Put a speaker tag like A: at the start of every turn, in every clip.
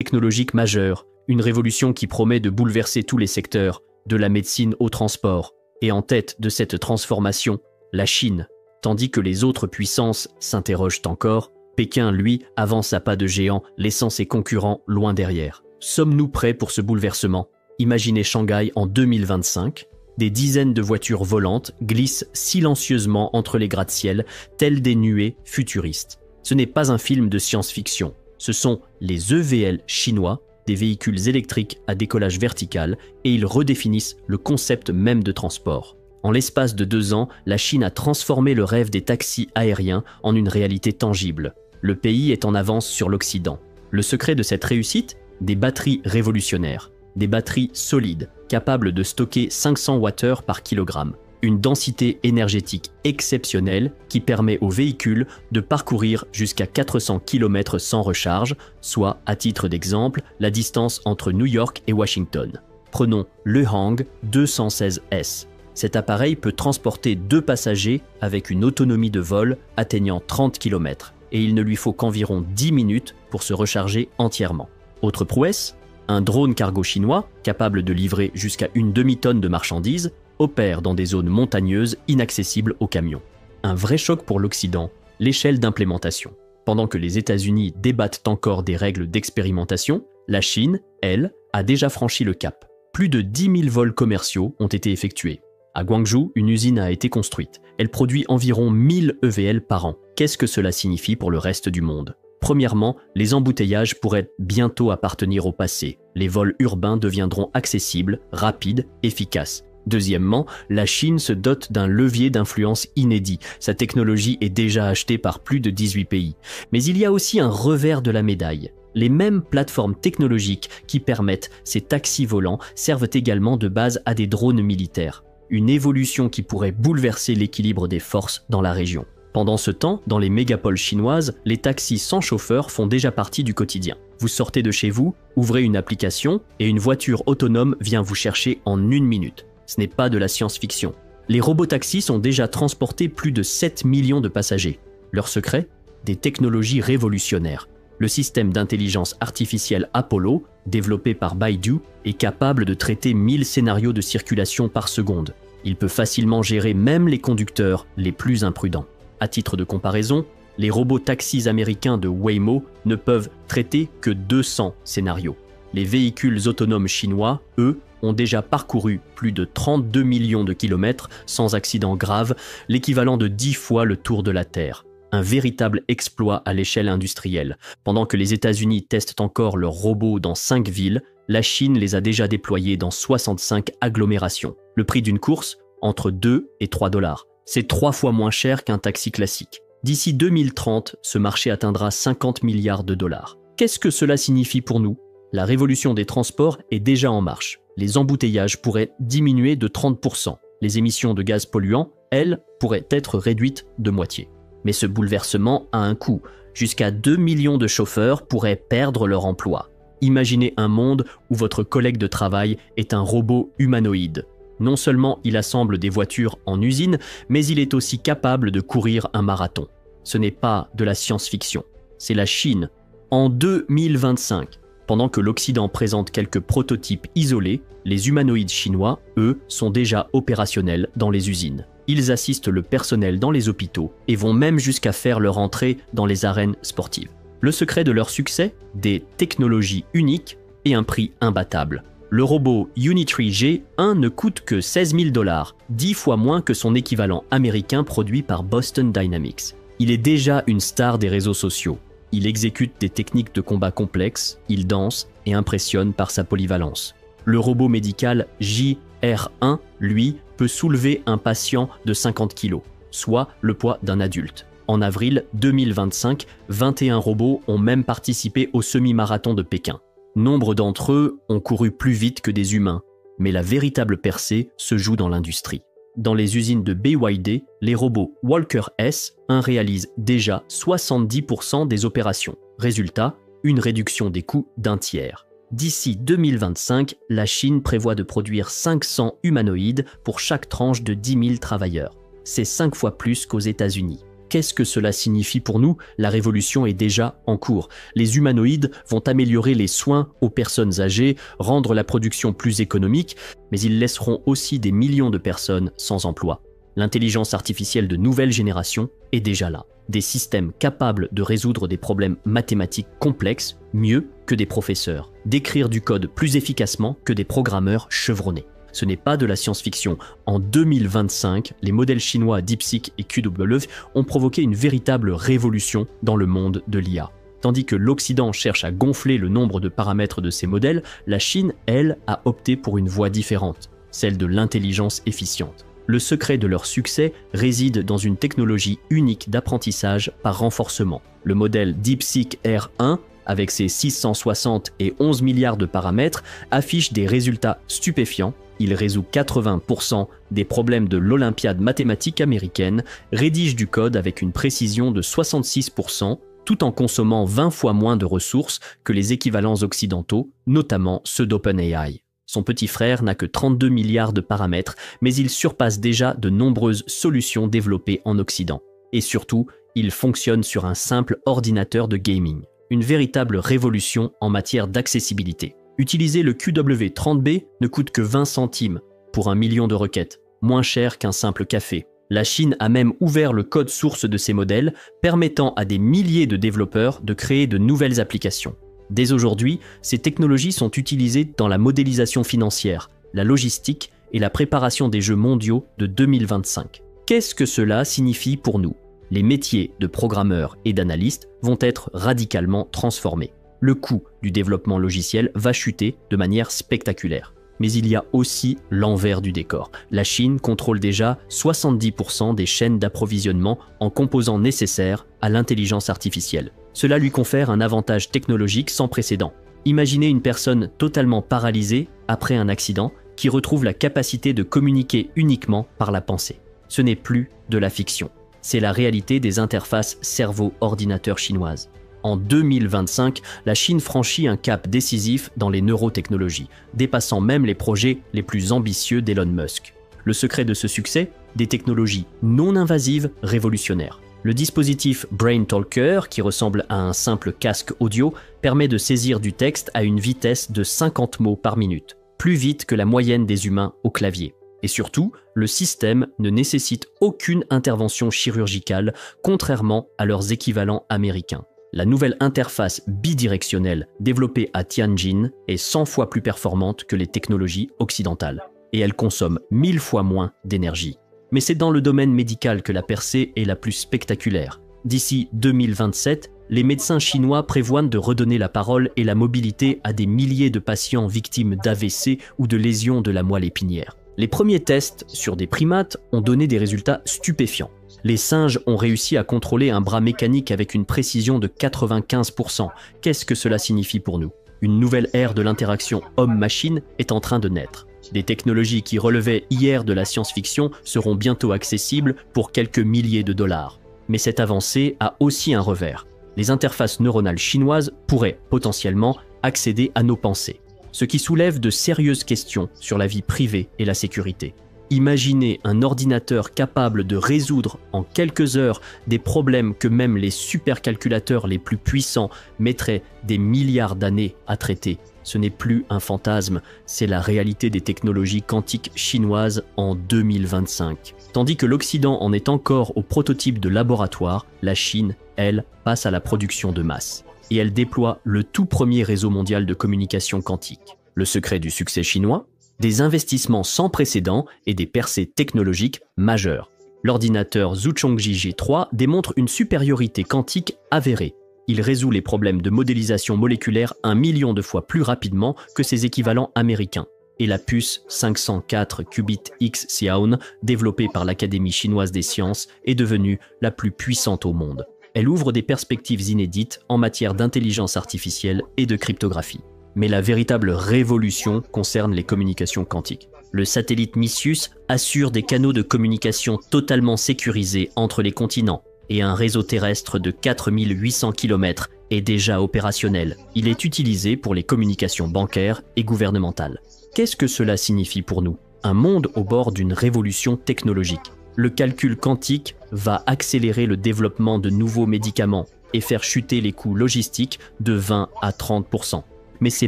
A: technologique majeure, une révolution qui promet de bouleverser tous les secteurs, de la médecine au transport. Et en tête de cette transformation, la Chine. Tandis que les autres puissances s'interrogent encore, Pékin, lui, avance à pas de géant, laissant ses concurrents loin derrière. Sommes-nous prêts pour ce bouleversement? Imaginez Shanghai en 2025. Des dizaines de voitures volantes glissent silencieusement entre les gratte-ciel, telles des nuées futuristes. Ce n'est pas un film de science-fiction. Ce sont les EVL chinois, des véhicules électriques à décollage vertical, et ils redéfinissent le concept même de transport. En l'espace de 2 ans, la Chine a transformé le rêve des taxis aériens en une réalité tangible. Le pays est en avance sur l'Occident. Le secret de cette réussite? Des batteries révolutionnaires. Des batteries solides, capables de stocker 500 Wh par kilogramme. Une densité énergétique exceptionnelle qui permet aux véhicules de parcourir jusqu'à 400 km sans recharge, soit, à titre d'exemple, la distance entre New York et Washington. Prenons le Hang 216S. Cet appareil peut transporter 2 passagers avec une autonomie de vol atteignant 30 km et il ne lui faut qu'environ 10 minutes pour se recharger entièrement. Autre prouesse, un drone cargo chinois, capable de livrer jusqu'à une demi-tonne de marchandises, opère dans des zones montagneuses inaccessibles aux camions. Un vrai choc pour l'Occident, l'échelle d'implémentation. Pendant que les États-Unis débattent encore des règles d'expérimentation, la Chine, elle, a déjà franchi le cap. Plus de 10 000 vols commerciaux ont été effectués. À Guangzhou, une usine a été construite. Elle produit environ 1000 EVL par an. Qu'est-ce que cela signifie pour le reste du monde? Premièrement, les embouteillages pourraient bientôt appartenir au passé. Les vols urbains deviendront accessibles, rapides, efficaces. Deuxièmement, la Chine se dote d'un levier d'influence inédit. Sa technologie est déjà achetée par plus de 18 pays. Mais il y a aussi un revers de la médaille. Les mêmes plateformes technologiques qui permettent ces taxis volants servent également de base à des drones militaires. Une évolution qui pourrait bouleverser l'équilibre des forces dans la région. Pendant ce temps, dans les mégapoles chinoises, les taxis sans chauffeur font déjà partie du quotidien. Vous sortez de chez vous, ouvrez une application et une voiture autonome vient vous chercher en 1 minute. Ce n'est pas de la science-fiction. Les robotaxis ont déjà transporté plus de 7 millions de passagers. Leur secret? Des technologies révolutionnaires. Le système d'intelligence artificielle Apollo, développé par Baidu, est capable de traiter 1000 scénarios de circulation par seconde. Il peut facilement gérer même les conducteurs les plus imprudents. À titre de comparaison, les robots taxis américains de Waymo ne peuvent traiter que 200 scénarios. Les véhicules autonomes chinois, eux, ont déjà parcouru plus de 32 millions de kilomètres sans accident grave, l'équivalent de 10 fois le tour de la Terre. Un véritable exploit à l'échelle industrielle. Pendant que les États-Unis testent encore leurs robots dans 5 villes, la Chine les a déjà déployés dans 65 agglomérations. Le prix d'une course, entre 2 et 3 $. C'est 3 fois moins cher qu'un taxi classique. D'ici 2030, ce marché atteindra 50 milliards de dollars. Qu'est-ce que cela signifie pour nous? La révolution des transports est déjà en marche. Les embouteillages pourraient diminuer de 30%. Les émissions de gaz polluants, elles, pourraient être réduites de moitié. Mais ce bouleversement a un coût. Jusqu'à 2 millions de chauffeurs pourraient perdre leur emploi. Imaginez un monde où votre collègue de travail est un robot humanoïde. Non seulement il assemble des voitures en usine, mais il est aussi capable de courir un marathon. Ce n'est pas de la science-fiction, c'est la Chine. En 2025, pendant que l'Occident présente quelques prototypes isolés, les humanoïdes chinois, eux, sont déjà opérationnels dans les usines. Ils assistent le personnel dans les hôpitaux et vont même jusqu'à faire leur entrée dans les arènes sportives. Le secret de leur succès? Des technologies uniques et un prix imbattable. Le robot Unitree G1 ne coûte que 16 000 $, 10 fois moins que son équivalent américain produit par Boston Dynamics. Il est déjà une star des réseaux sociaux. Il exécute des techniques de combat complexes, il danse et impressionne par sa polyvalence. Le robot médical JR1, lui, peut soulever un patient de 50 kg, soit le poids d'un adulte. En avril 2025, 21 robots ont même participé au semi-marathon de Pékin. Nombre d'entre eux ont couru plus vite que des humains, mais la véritable percée se joue dans l'industrie. Dans les usines de BYD, les robots Walker S1 réalisent déjà 70% des opérations. Résultat, une réduction des coûts d'un tiers. D'ici 2025, la Chine prévoit de produire 500 humanoïdes pour chaque tranche de 10 000 travailleurs. C'est 5 fois plus qu'aux États-Unis. Qu'est-ce que cela signifie pour nous? La révolution est déjà en cours. Les humanoïdes vont améliorer les soins aux personnes âgées, rendre la production plus économique, mais ils laisseront aussi des millions de personnes sans emploi. L'intelligence artificielle de nouvelle génération est déjà là. Des systèmes capables de résoudre des problèmes mathématiques complexes mieux que des professeurs, d'écrire du code plus efficacement que des programmeurs chevronnés. Ce n'est pas de la science-fiction. En 2025, les modèles chinois DeepSeek et QW ont provoqué une véritable révolution dans le monde de l'IA. Tandis que l'Occident cherche à gonfler le nombre de paramètres de ces modèles, la Chine, elle, a opté pour une voie différente, celle de l'intelligence efficiente. Le secret de leur succès réside dans une technologie unique d'apprentissage par renforcement. Le modèle DeepSeek R1, avec ses 660 et 11 milliards de paramètres, affiche des résultats stupéfiants. Il résout 80% des problèmes de l'Olympiade mathématique américaine, rédige du code avec une précision de 66%, tout en consommant 20 fois moins de ressources que les équivalents occidentaux, notamment ceux d'OpenAI. Son petit frère n'a que 32 milliards de paramètres, mais il surpasse déjà de nombreuses solutions développées en Occident. Et surtout, il fonctionne sur un simple ordinateur de gaming. Une véritable révolution en matière d'accessibilité. Utiliser le QW30B ne coûte que 20 centimes pour 1 million de requêtes, moins cher qu'un simple café. La Chine a même ouvert le code source de ces modèles, permettant à des milliers de développeurs de créer de nouvelles applications. Dès aujourd'hui, ces technologies sont utilisées dans la modélisation financière, la logistique et la préparation des Jeux mondiaux de 2025. Qu'est-ce que cela signifie pour nous? Les métiers de programmeurs et d'analystes vont être radicalement transformés. Le coût du développement logiciel va chuter de manière spectaculaire. Mais il y a aussi l'envers du décor. La Chine contrôle déjà 70% des chaînes d'approvisionnement en composants nécessaires à l'intelligence artificielle. Cela lui confère un avantage technologique sans précédent. Imaginez une personne totalement paralysée après un accident qui retrouve la capacité de communiquer uniquement par la pensée. Ce n'est plus de la fiction. C'est la réalité des interfaces cerveau-ordinateur chinoises. En 2025, la Chine franchit un cap décisif dans les neurotechnologies, dépassant même les projets les plus ambitieux d'Elon Musk. Le secret de ce succès? Des technologies non invasives révolutionnaires. Le dispositif BrainTalker, qui ressemble à un simple casque audio, permet de saisir du texte à une vitesse de 50 mots par minute, plus vite que la moyenne des humains au clavier. Et surtout, le système ne nécessite aucune intervention chirurgicale, contrairement à leurs équivalents américains. La nouvelle interface bidirectionnelle développée à Tianjin est 100 fois plus performante que les technologies occidentales. Et elle consomme 1000 fois moins d'énergie. Mais c'est dans le domaine médical que la percée est la plus spectaculaire. D'ici 2027, les médecins chinois prévoient de redonner la parole et la mobilité à des milliers de patients victimes d'AVC ou de lésions de la moelle épinière. Les premiers tests sur des primates ont donné des résultats stupéfiants. Les singes ont réussi à contrôler un bras mécanique avec une précision de 95%. Qu'est-ce que cela signifie pour nous? Une nouvelle ère de l'interaction homme-machine est en train de naître. Des technologies qui relevaient hier de la science-fiction seront bientôt accessibles pour quelques milliers de dollars. Mais cette avancée a aussi un revers. Les interfaces neuronales chinoises pourraient potentiellement accéder à nos pensées, ce qui soulève de sérieuses questions sur la vie privée et la sécurité. Imaginez un ordinateur capable de résoudre en quelques heures des problèmes que même les supercalculateurs les plus puissants mettraient des milliards d'années à traiter. Ce n'est plus un fantasme, c'est la réalité des technologies quantiques chinoises en 2025. Tandis que l'Occident en est encore au prototype de laboratoire, la Chine, elle, passe à la production de masse. Et elle déploie le tout premier réseau mondial de communication quantique. Le secret du succès chinois? Des investissements sans précédent et des percées technologiques majeures. L'ordinateur Zhuchongji G3 démontre une supériorité quantique avérée. Il résout les problèmes de modélisation moléculaire 1 million de fois plus rapidement que ses équivalents américains. Et la puce 504 qubit X Xiaon, développée par l'Académie chinoise des sciences, est devenue la plus puissante au monde. Elle ouvre des perspectives inédites en matière d'intelligence artificielle et de cryptographie. Mais la véritable révolution concerne les communications quantiques. Le satellite Missus assure des canaux de communication totalement sécurisés entre les continents et un réseau terrestre de 4800 km est déjà opérationnel. Il est utilisé pour les communications bancaires et gouvernementales. Qu'est-ce que cela signifie pour nous? Un monde au bord d'une révolution technologique. Le calcul quantique va accélérer le développement de nouveaux médicaments et faire chuter les coûts logistiques de 20 à 30%. Mais ces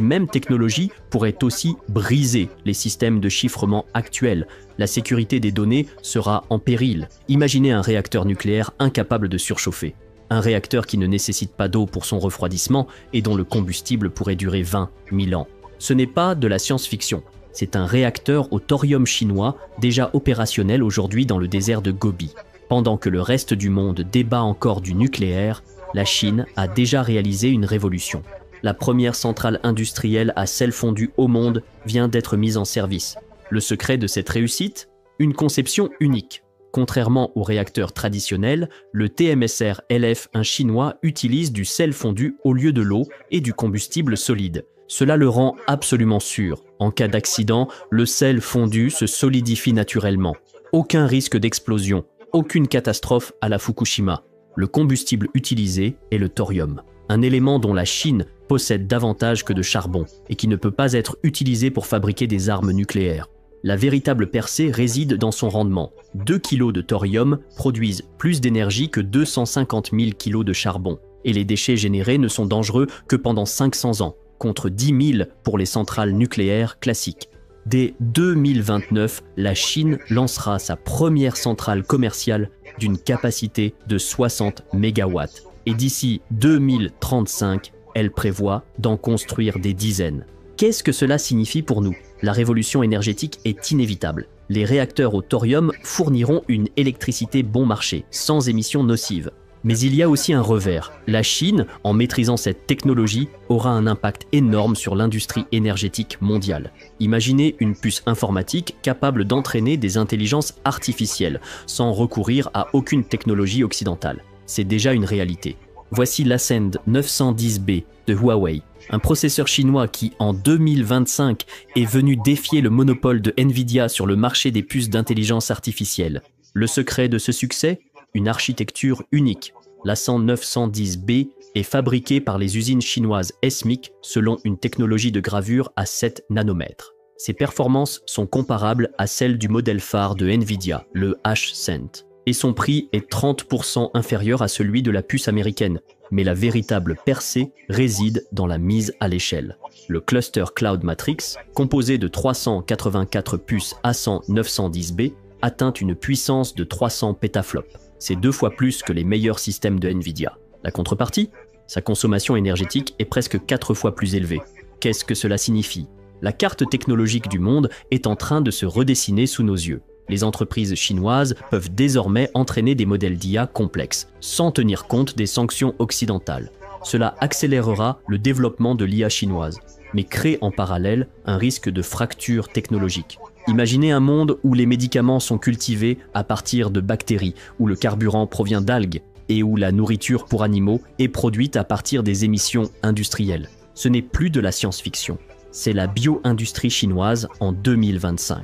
A: mêmes technologies pourraient aussi briser les systèmes de chiffrement actuels. La sécurité des données sera en péril. Imaginez un réacteur nucléaire incapable de surchauffer. Un réacteur qui ne nécessite pas d'eau pour son refroidissement et dont le combustible pourrait durer 20 000 ans. Ce n'est pas de la science-fiction. C'est un réacteur au thorium chinois déjà opérationnel aujourd'hui dans le désert de Gobi. Pendant que le reste du monde débat encore du nucléaire, la Chine a déjà réalisé une révolution. La première centrale industrielle à sel fondu au monde vient d'être mise en service. Le secret de cette réussite ? Une conception unique. Contrairement aux réacteurs traditionnels, le TMSR LF1 chinois utilise du sel fondu au lieu de l'eau et du combustible solide. Cela le rend absolument sûr. En cas d'accident, le sel fondu se solidifie naturellement. Aucun risque d'explosion, aucune catastrophe à la Fukushima. Le combustible utilisé est le thorium, un élément dont la Chine possède davantage que de charbon et qui ne peut pas être utilisé pour fabriquer des armes nucléaires. La véritable percée réside dans son rendement. 2 kg de thorium produisent plus d'énergie que 250 000 kg de charbon, et les déchets générés ne sont dangereux que pendant 500 ans, contre 10 000 pour les centrales nucléaires classiques. Dès 2029, la Chine lancera sa première centrale commerciale d'une capacité de 60 MW. Et d'ici 2035, elle prévoit d'en construire des dizaines. Qu'est-ce que cela signifie pour nous ? La révolution énergétique est inévitable. Les réacteurs au thorium fourniront une électricité bon marché, sans émissions nocives. Mais il y a aussi un revers. La Chine, en maîtrisant cette technologie, aura un impact énorme sur l'industrie énergétique mondiale. Imaginez une puce informatique capable d'entraîner des intelligences artificielles, sans recourir à aucune technologie occidentale. C'est déjà une réalité. Voici l'Ascend 910B de Huawei, un processeur chinois qui, en 2025, est venu défier le monopole de Nvidia sur le marché des puces d'intelligence artificielle. Le secret de ce succès ? Une architecture unique. L'Ascend 910B est fabriqué par les usines chinoises SMIC selon une technologie de gravure à 7 nanomètres. Ses performances sont comparables à celles du modèle phare de Nvidia, le H100. Et son prix est 30% inférieur à celui de la puce américaine. Mais la véritable percée réside dans la mise à l'échelle. Le cluster Cloud Matrix, composé de 384 puces A100 910B, atteint une puissance de 300 pétaflops. C'est 2 fois plus que les meilleurs systèmes de Nvidia. La contrepartie ? Sa consommation énergétique est presque 4 fois plus élevée. Qu'est-ce que cela signifie ? La carte technologique du monde est en train de se redessiner sous nos yeux. Les entreprises chinoises peuvent désormais entraîner des modèles d'IA complexes, sans tenir compte des sanctions occidentales. Cela accélérera le développement de l'IA chinoise, mais crée en parallèle un risque de fracture technologique. Imaginez un monde où les médicaments sont cultivés à partir de bactéries, où le carburant provient d'algues, et où la nourriture pour animaux est produite à partir des émissions industrielles. Ce n'est plus de la science-fiction, c'est la bio-industrie chinoise en 2025.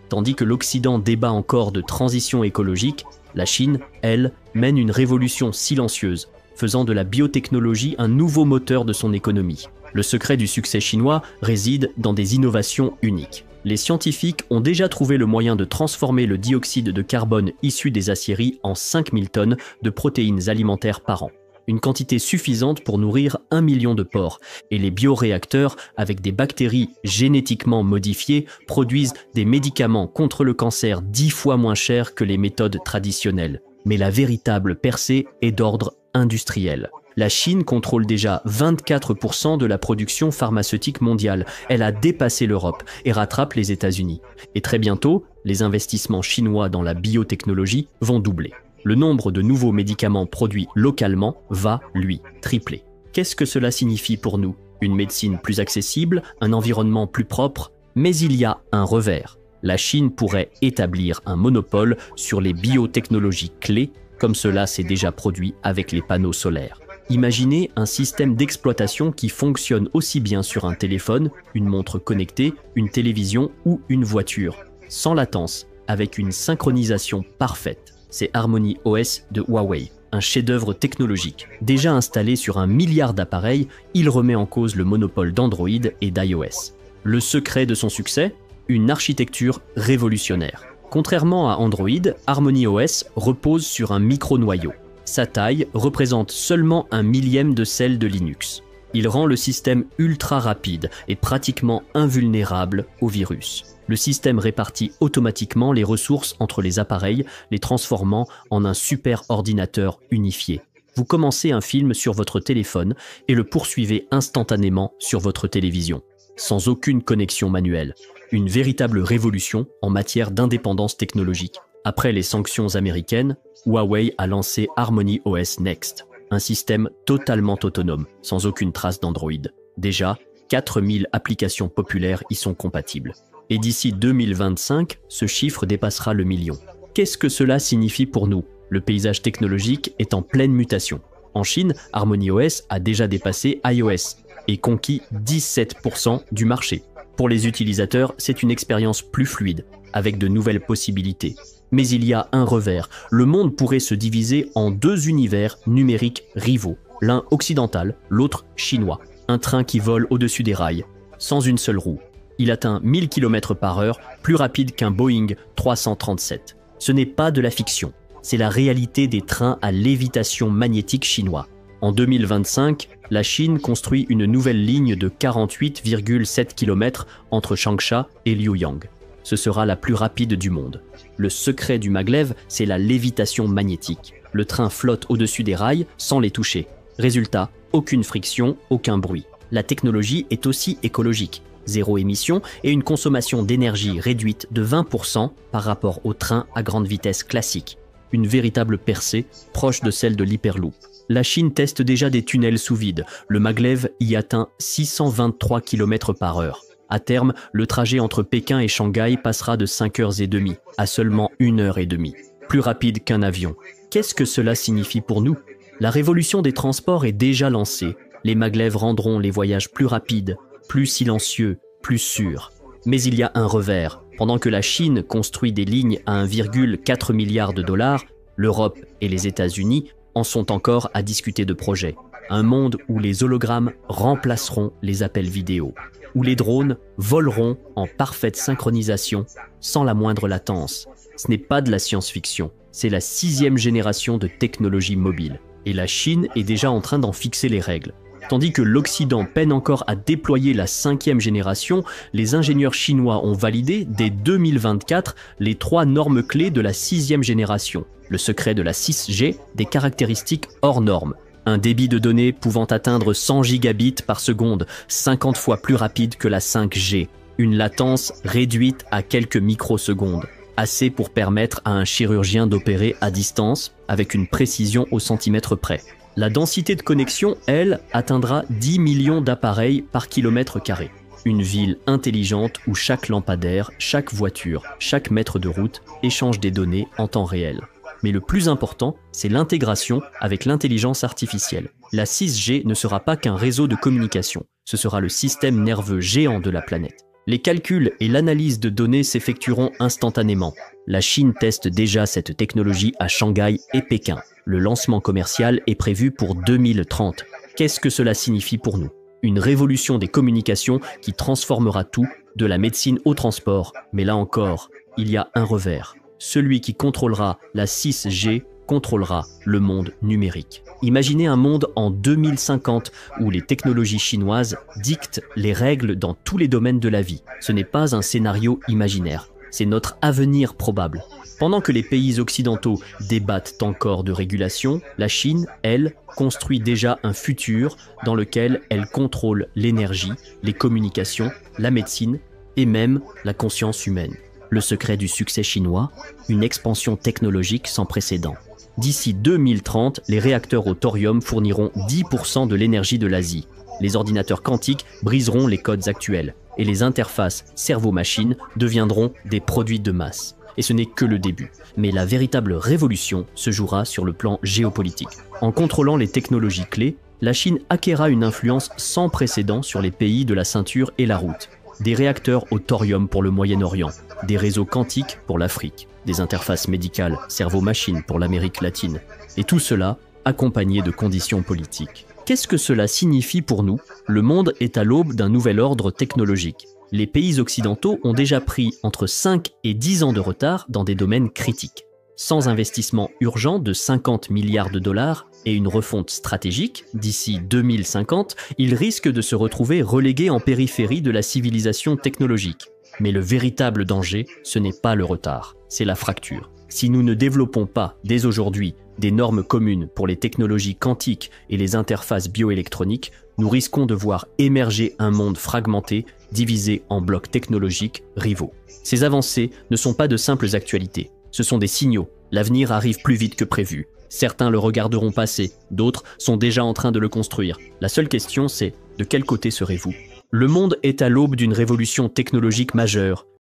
A: Tandis que l'Occident débat encore de transition écologique, la Chine, elle, mène une révolution silencieuse, faisant de la biotechnologie un nouveau moteur de son économie. Le secret du succès chinois réside dans des innovations uniques. Les scientifiques ont déjà trouvé le moyen de transformer le dioxyde de carbone issu des aciéries en 5000 tonnes de protéines alimentaires par an. Une quantité suffisante pour nourrir 1 million de porcs. Et les bioréacteurs, avec des bactéries génétiquement modifiées, produisent des médicaments contre le cancer 10 fois moins chers que les méthodes traditionnelles. Mais la véritable percée est d'ordre industriel. La Chine contrôle déjà 24% de la production pharmaceutique mondiale. Elle a dépassé l'Europe et rattrape les États-Unis. Et très bientôt, les investissements chinois dans la biotechnologie vont doubler. Le nombre de nouveaux médicaments produits localement va, lui, tripler. Qu'est-ce que cela signifie pour nous ? Une médecine plus accessible, un environnement plus propre, mais il y a un revers. La Chine pourrait établir un monopole sur les biotechnologies clés, comme cela s'est déjà produit avec les panneaux solaires. Imaginez un système d'exploitation qui fonctionne aussi bien sur un téléphone, une montre connectée, une télévision ou une voiture, sans latence, avec une synchronisation parfaite. C'est Harmony OS de Huawei, un chef-d'œuvre technologique. Déjà installé sur 1 milliard d'appareils, il remet en cause le monopole d'Android et d'iOS. Le secret de son succès ? Une architecture révolutionnaire. Contrairement à Android, Harmony OS repose sur un micro-noyau. Sa taille représente seulement 1/1000 de celle de Linux. Il rend le système ultra rapide et pratiquement invulnérable au virus. Le système répartit automatiquement les ressources entre les appareils, les transformant en un super ordinateur unifié. Vous commencez un film sur votre téléphone et le poursuivez instantanément sur votre télévision, sans aucune connexion manuelle. Une véritable révolution en matière d'indépendance technologique. Après les sanctions américaines, Huawei a lancé Harmony OS Next, un système totalement autonome, sans aucune trace d'Android. Déjà, 4000 applications populaires y sont compatibles. Et d'ici 2025, ce chiffre dépassera le million. Qu'est-ce que cela signifie pour nous ? Le paysage technologique est en pleine mutation. En Chine, Harmony OS a déjà dépassé iOS et conquis 17% du marché. Pour les utilisateurs, c'est une expérience plus fluide, avec de nouvelles possibilités. Mais il y a un revers. Le monde pourrait se diviser en 2 univers numériques rivaux, l'un occidental, l'autre chinois. Un train qui vole au-dessus des rails, sans une seule roue. Il atteint 1000 km/h, plus rapide qu'un Boeing 337. Ce n'est pas de la fiction, c'est la réalité des trains à lévitation magnétique chinois. En 2025, la Chine construit une nouvelle ligne de 48,7 km entre Changsha et Liuyang. Ce sera la plus rapide du monde. Le secret du maglev, c'est la lévitation magnétique. Le train flotte au-dessus des rails sans les toucher. Résultat, aucune friction, aucun bruit. La technologie est aussi écologique. 0 émission et une consommation d'énergie réduite de 20% par rapport au train à grande vitesse classique. Une véritable percée, proche de celle de l'Hyperloop. La Chine teste déjà des tunnels sous vide. Le maglev y atteint 623 km/h. À terme, le trajet entre Pékin et Shanghai passera de 5h30 à seulement 1h30. Plus rapide qu'un avion. Qu'est-ce que cela signifie pour nous ? La révolution des transports est déjà lancée. Les maglevs rendront les voyages plus rapides, plus silencieux, plus sûrs. Mais il y a un revers. Pendant que la Chine construit des lignes à 1,4 milliard de dollars, l'Europe et les États-Unis en sont encore à discuter de projets. Un monde où les hologrammes remplaceront les appels vidéo, où les drones voleront en parfaite synchronisation, sans la moindre latence. Ce n'est pas de la science-fiction, c'est la 6e génération de technologie mobile. Et la Chine est déjà en train d'en fixer les règles. Tandis que l'Occident peine encore à déployer la 5e génération, les ingénieurs chinois ont validé dès 2024 les 3 normes clés de la 6e génération. Le secret de la 6G, des caractéristiques hors normes. Un débit de données pouvant atteindre 100 gigabits par seconde, 50 fois plus rapide que la 5G. Une latence réduite à quelques microsecondes. Assez pour permettre à un chirurgien d'opérer à distance avec une précision au centimètre près. La densité de connexion, elle, atteindra 10 millions d'appareils par kilomètre carré. Une ville intelligente où chaque lampadaire, chaque voiture, chaque mètre de route échange des données en temps réel. Mais le plus important, c'est l'intégration avec l'intelligence artificielle. La 6G ne sera pas qu'un réseau de communication, ce sera le système nerveux géant de la planète. Les calculs et l'analyse de données s'effectueront instantanément. La Chine teste déjà cette technologie à Shanghai et Pékin. Le lancement commercial est prévu pour 2030. Qu'est-ce que cela signifie pour nous ? Une révolution des communications qui transformera tout, de la médecine au transport. Mais là encore, il y a un revers. Celui qui contrôlera la 6G contrôlera le monde numérique. Imaginez un monde en 2050 où les technologies chinoises dictent les règles dans tous les domaines de la vie. Ce n'est pas un scénario imaginaire, c'est notre avenir probable. Pendant que les pays occidentaux débattent encore de régulation, la Chine, elle, construit déjà un futur dans lequel elle contrôle l'énergie, les communications, la médecine et même la conscience humaine. Le secret du succès chinois, une expansion technologique sans précédent. D'ici 2030, les réacteurs au thorium fourniront 10% de l'énergie de l'Asie. Les ordinateurs quantiques briseront les codes actuels et les interfaces cerveau-machine deviendront des produits de masse. Et ce n'est que le début. Mais la véritable révolution se jouera sur le plan géopolitique. En contrôlant les technologies clés, la Chine acquérera une influence sans précédent sur les pays de la ceinture et la route. Des réacteurs au thorium pour le Moyen-Orient, des réseaux quantiques pour l'Afrique, des interfaces médicales cerveau-machine pour l'Amérique latine. Et tout cela accompagné de conditions politiques. Qu'est-ce que cela signifie pour nous ? Le monde est à l'aube d'un nouvel ordre technologique. les pays occidentaux ont déjà pris entre 5 et 10 ans de retard dans des domaines critiques. Sans investissement urgent de 50 milliards de dollars et une refonte stratégique d'ici 2050, ils risquent de se retrouver relégués en périphérie de la civilisation technologique. Mais le véritable danger, ce n'est pas le retard, c'est la fracture. Si nous ne développons pas, dès aujourd'hui, des normes communes pour les technologies quantiques et les interfaces bioélectroniques, nous risquons de voir émerger un monde fragmenté, divisé en blocs technologiques rivaux. Ces avancées ne sont pas de simples actualités, ce sont des signaux. L'avenir arrive plus vite que prévu. Certains le regarderont passer, d'autres sont déjà en train de le construire. La seule question, c'est de quel côté serez-vous ? Le monde est à l'aube d'une révolution technologique majeure.